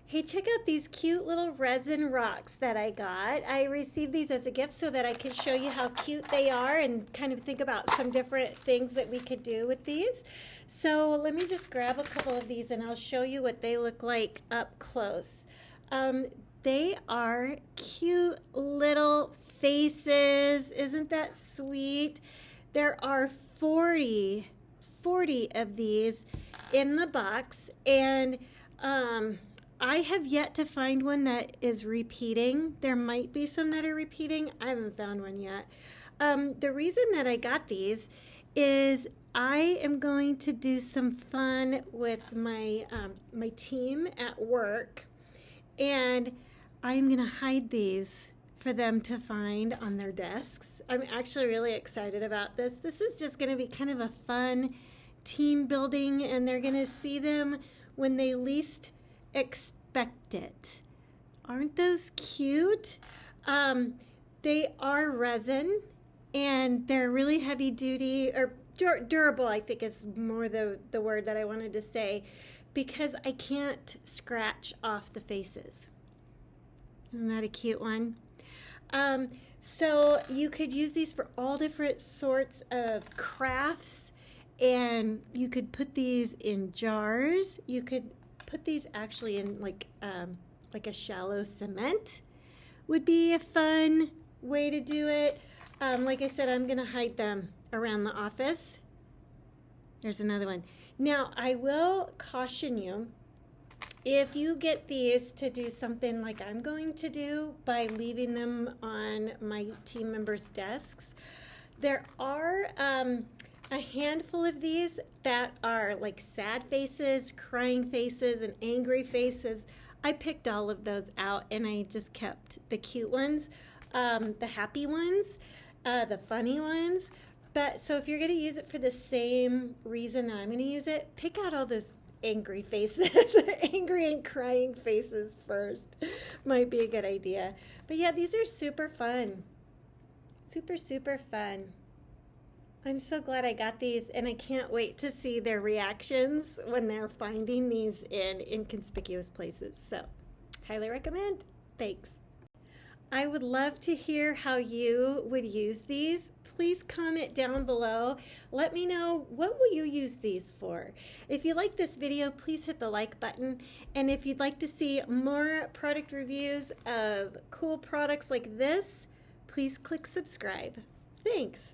Hey, check out these cute little resin rocks that I got. I received these as a gift so that I could show you how cute they are and kind of think about some different things that we could do with these. So let me just grab a couple of these and I'll show you what they look like up close. They are cute little faces. Isn't that sweet? There are 40 of these in the box, and I have yet to find one that is repeating. There might be some that are repeating. I haven't found one yet. The reason that I got these is I am going to do some fun with my my team at work, and I'm going to hide these for them to find on their desks. I'm actually really excited about this. This is just going to be kind of a fun team building, and they're going to see them when they least expect it. Aren't those cute? They are resin, and they're really heavy duty, or durable, I think is more the word that I wanted to say, because I can't scratch off the faces. Isn't that a cute one? So you could use these for all different sorts of crafts, and you could put these in jars. You could put these actually in like a shallow cement would be a fun way to do it. Like I said, I'm gonna hide them around the office. There's another one. Now I will caution you, if you get these to do something like I'm going to do by leaving them on my team members' desks, there are a handful of these that are like sad faces, crying faces, and angry faces. I picked all of those out and I just kept the cute ones, the happy ones, the funny ones. But so if you're going to use it for the same reason that I'm going to use it, pick out all those angry faces, angry and crying faces first. Might be a good idea. But yeah, these are super fun. Super, super fun. I'm so glad I got these, and I can't wait to see their reactions when they're finding these in inconspicuous places. So, highly recommend. Thanks. I would love to hear how you would use these. Please comment down below. Let me know, what will you use these for? If you like this video, please hit the like button. And if you'd like to see more product reviews of cool products like this, please click subscribe. Thanks.